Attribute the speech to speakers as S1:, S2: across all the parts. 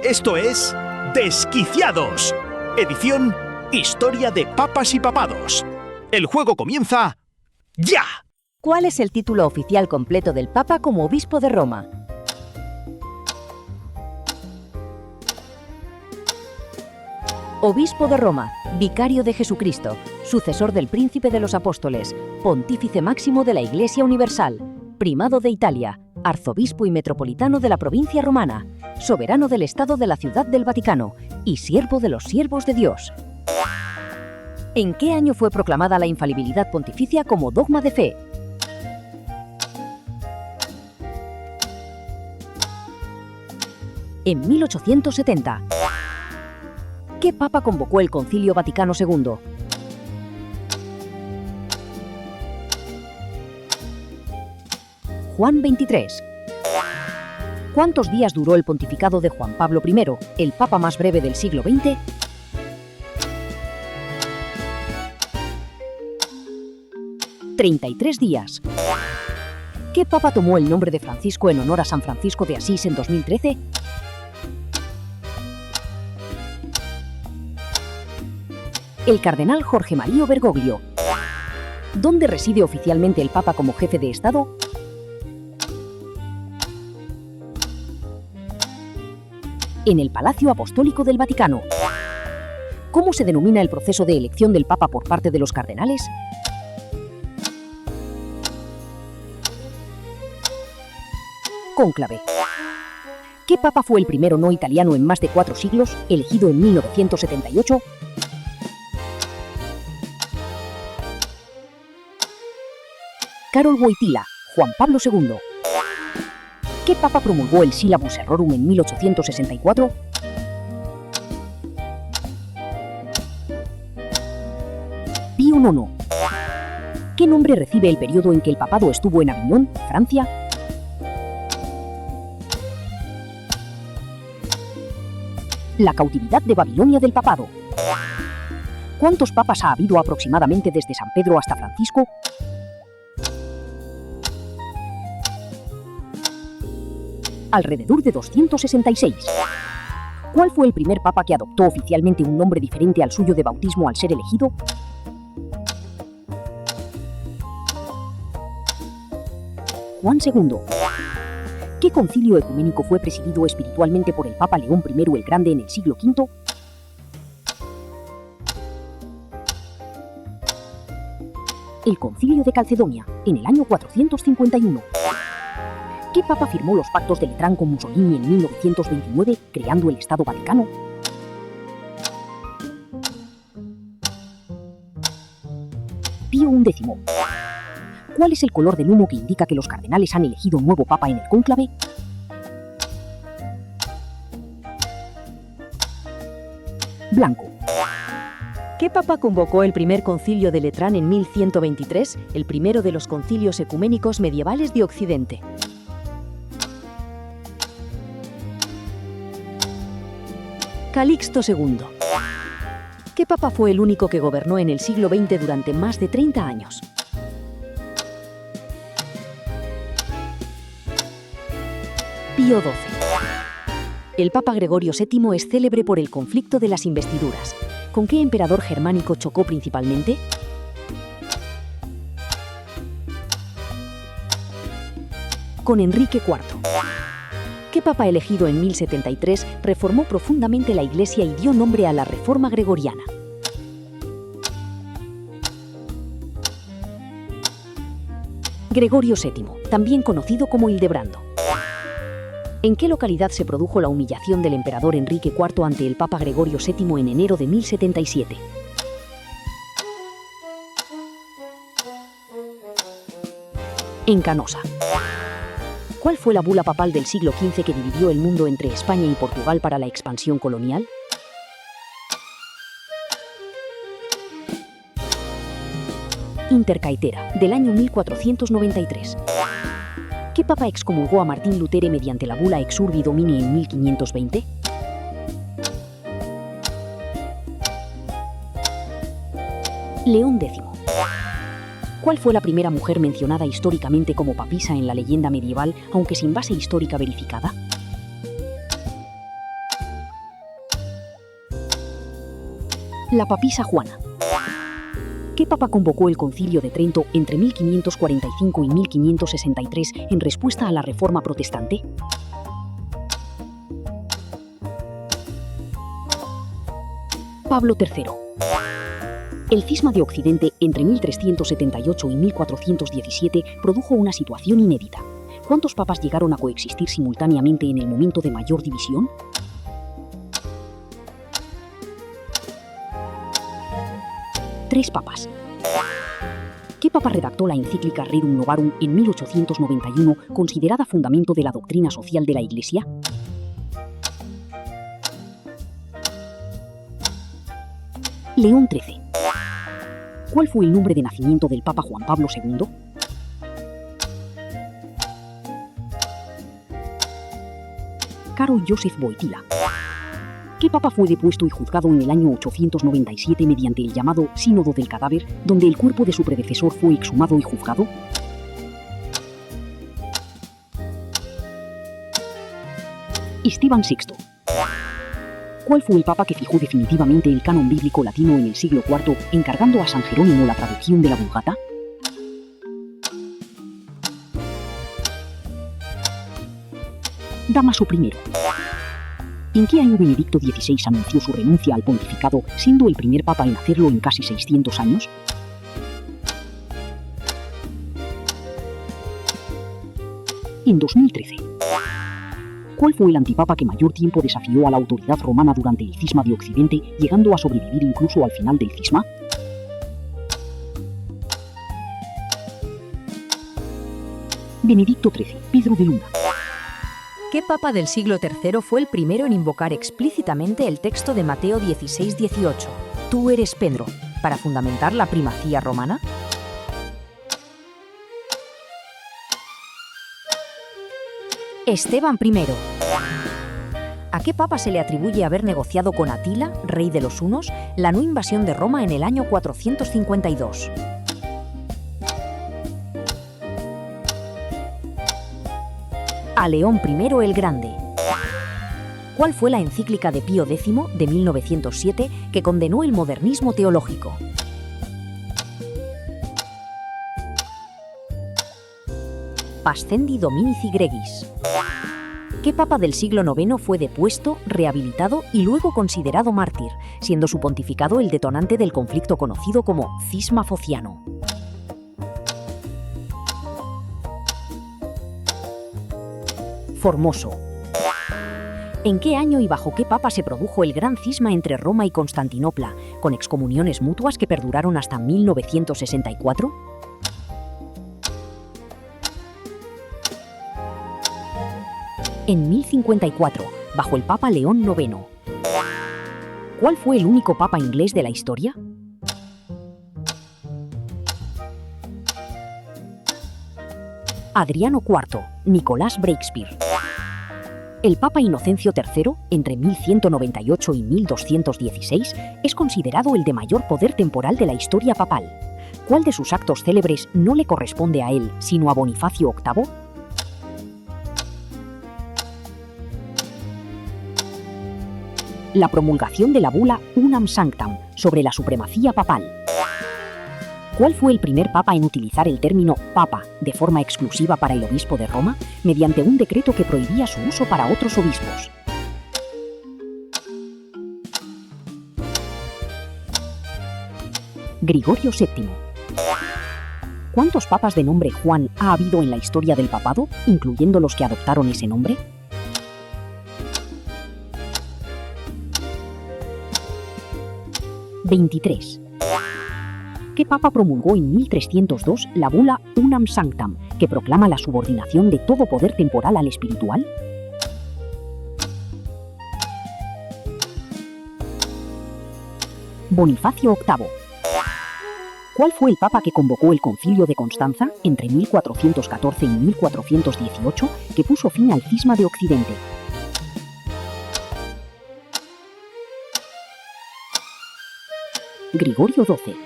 S1: Esto es Desquiciados, edición Historia de Papas y Papados. El juego comienza ¡ya!
S2: ¿Cuál es el título oficial completo del Papa como obispo de Roma? Obispo de Roma, vicario de Jesucristo, sucesor del príncipe de los apóstoles, pontífice máximo de la Iglesia Universal, primado de Italia, arzobispo y metropolitano de la provincia romana, soberano del Estado de la Ciudad del Vaticano y siervo de los siervos de Dios. ¿En qué año fue proclamada la infalibilidad pontificia como dogma de fe? En 1870. ¿Qué papa convocó el Concilio Vaticano II? Juan XXIII. ¿Cuántos días duró el pontificado de Juan Pablo I, el papa más breve del siglo XX? $33 días. ¿Qué papa tomó el nombre de Francisco en honor a San Francisco de Asís en 2013? El cardenal Jorge Mario Bergoglio. ¿Dónde reside oficialmente el Papa como jefe de Estado? En el Palacio Apostólico del Vaticano. ¿Cómo se denomina el proceso de elección del Papa por parte de los cardenales? Cónclave. ¿Qué papa fue el primero no italiano en más de 4 siglos, elegido en 1978? Karol Wojtyła, Juan Pablo II. ¿Qué papa promulgó el Syllabus Errorum en 1864? Pío IX. ¿Qué nombre recibe el periodo en que el papado estuvo en Aviñón, Francia? La cautividad de Babilonia del papado. ¿Cuántos papas ha habido aproximadamente desde San Pedro hasta Francisco? Alrededor de 266. ¿Cuál fue el primer papa que adoptó oficialmente un nombre diferente al suyo de bautismo al ser elegido? Juan II. ¿Qué concilio ecuménico fue presidido espiritualmente por el Papa León I el Grande en el siglo V? El Concilio de Calcedonia, en el año 451. ¿Qué papa firmó los pactos de Letrán con Mussolini en 1929, creando el Estado Vaticano? Pío XI. ¿Cuál es el color del humo que indica que los cardenales han elegido un nuevo papa en el cónclave? Blanco. ¿Qué papa convocó el primer concilio de Letrán en 1123, el primero de los concilios ecuménicos medievales de Occidente? Calixto II. ¿Qué papa fue el único que gobernó en el siglo XX durante más de 30 años? Pío XII. El Papa Gregorio VII es célebre por el conflicto de las investiduras. ¿Con qué emperador germánico chocó principalmente? Con Enrique IV. ¿Qué papa elegido en 1073 reformó profundamente la Iglesia y dio nombre a la Reforma Gregoriana? Gregorio VII, también conocido como Hildebrando. ¿En qué localidad se produjo la humillación del emperador Enrique IV ante el Papa Gregorio VII en enero de 1077? En Canosa. ¿Cuál fue la bula papal del siglo XV que dividió el mundo entre España y Portugal para la expansión colonial? Intercaetera, del año 1493. ¿Qué papa excomulgó a Martín Lutero mediante la bula Ex Urbi Domini en 1520? León X. ¿Cuál fue la primera mujer mencionada históricamente como papisa en la leyenda medieval, aunque sin base histórica verificada? La papisa Juana. ¿Qué papa convocó el Concilio de Trento entre 1545 y 1563 en respuesta a la Reforma protestante? Pablo III. El cisma de Occidente entre 1378 y 1417 produjo una situación inédita. ¿Cuántos papas llegaron a coexistir simultáneamente en el momento de mayor división? Tres papas. ¿Qué papa redactó la encíclica Rerum Novarum en 1891, considerada fundamento de la doctrina social de la Iglesia? León XIII. ¿Cuál fue el nombre de nacimiento del Papa Juan Pablo II? Karol Józef Wojtyła. ¿Qué papa fue depuesto y juzgado en el año 897 mediante el llamado Sínodo del Cadáver, donde el cuerpo de su predecesor fue exhumado y juzgado? Esteban VI. ¿Cuál fue el papa que fijó definitivamente el canon bíblico latino en el siglo IV, encargando a San Jerónimo la traducción de la Vulgata? Dámaso I. ¿En qué año Benedicto XVI anunció su renuncia al pontificado, siendo el primer papa en hacerlo en casi 600 años? En 2013. ¿Cuál fue el antipapa que mayor tiempo desafió a la autoridad romana durante el cisma de Occidente, llegando a sobrevivir incluso al final del cisma? Benedicto XIII, Pedro de Luna.
S3: ¿Qué papa del siglo III fue el primero en invocar explícitamente el texto de Mateo 16-18, Tú eres Pedro, para fundamentar la primacía romana? Esteban I. ¿A qué papa se le atribuye haber negociado con Atila, rey de los hunos, la no invasión de Roma en el año 452? A León I el Grande. ¿Cuál fue la encíclica de Pío X de 1907 que condenó el modernismo teológico? Pascendi Dominici Gregis. ¿Qué papa del siglo IX fue depuesto, rehabilitado y luego considerado mártir, siendo su pontificado el detonante del conflicto conocido como Cisma Fociano? Formoso. ¿En qué año y bajo qué papa se produjo el gran cisma entre Roma y Constantinopla, con excomuniones mutuas que perduraron hasta 1964? En 1054, bajo el Papa León IX. ¿Cuál fue el único papa inglés de la historia? Adriano IV, Nicolás Breakspere. El Papa Inocencio III, entre 1198 y 1216, es considerado el de mayor poder temporal de la historia papal. ¿Cuál de sus actos célebres no le corresponde a él, sino a Bonifacio VIII? La promulgación de la bula Unam Sanctam sobre la supremacía papal. ¿Cuál fue el primer papa en utilizar el término papa de forma exclusiva para el obispo de Roma, mediante un decreto que prohibía su uso para otros obispos? Gregorio VII. ¿Cuántos papas de nombre Juan ha habido en la historia del papado, incluyendo los que adoptaron ese nombre? (23) ¿Qué papa promulgó en 1302 la bula Unam Sanctam, que proclama la subordinación de todo poder temporal al espiritual? Bonifacio VIII. ¿Cuál fue el papa que convocó el Concilio de Constanza entre 1414 y 1418, que puso fin al cisma de Occidente? Gregorio XII.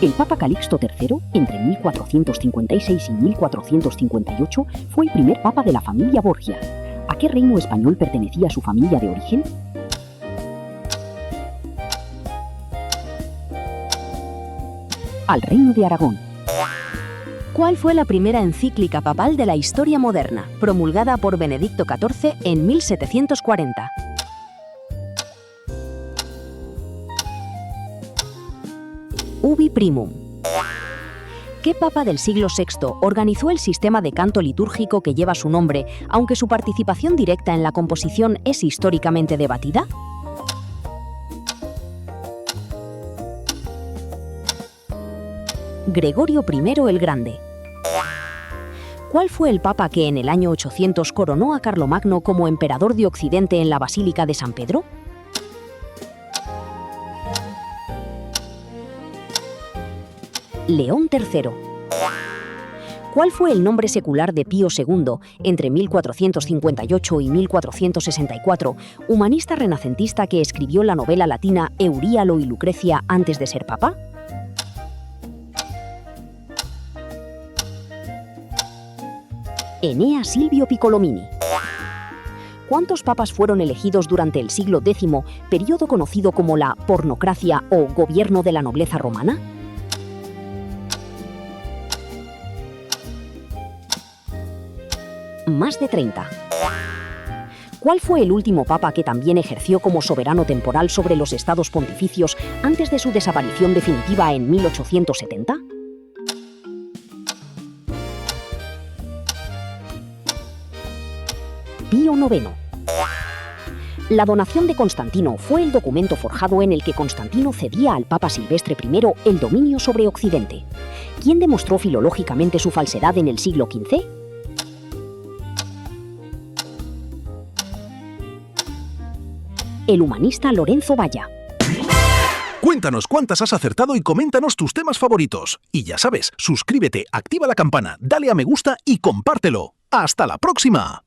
S3: El Papa Calixto III, entre 1456 y 1458, fue el primer papa de la familia Borgia. ¿A qué reino español pertenecía su familia de origen? al Reino de Aragón.
S2: ¿Cuál fue la primera encíclica papal de la historia moderna, promulgada por Benedicto XIV en 1740? Ubi Primum. ¿Qué papa del siglo VI organizó el sistema de canto litúrgico que lleva su nombre, aunque su participación directa en la composición es históricamente debatida? Gregorio I el Grande. ¿Cuál fue el papa que en el año 800 coronó a Carlomagno como emperador de Occidente en la Basílica de San Pedro? León III. ¿Cuál fue el nombre secular de Pío II entre 1458 y 1464, humanista renacentista que escribió la novela latina Euríalo y Lucrecia antes de ser papa? Enea Silvio Piccolomini. ¿Cuántos papas fueron elegidos durante el siglo X, periodo conocido como la pornocracia o gobierno de la nobleza romana? Más de 30. ¿Cuál fue el último papa que también ejerció como soberano temporal sobre los estados pontificios antes de su desaparición definitiva en 1870? Pío IX. La donación de Constantino fue el documento forjado en el que Constantino cedía al Papa Silvestre I el dominio sobre Occidente. ¿Quién demostró filológicamente su falsedad en el siglo XV? El humanista Lorenzo Valla.
S1: Cuéntanos cuántas has acertado y coméntanos tus temas favoritos. Y ya sabes, suscríbete, activa la campana, dale a me gusta y compártelo. ¡Hasta la próxima!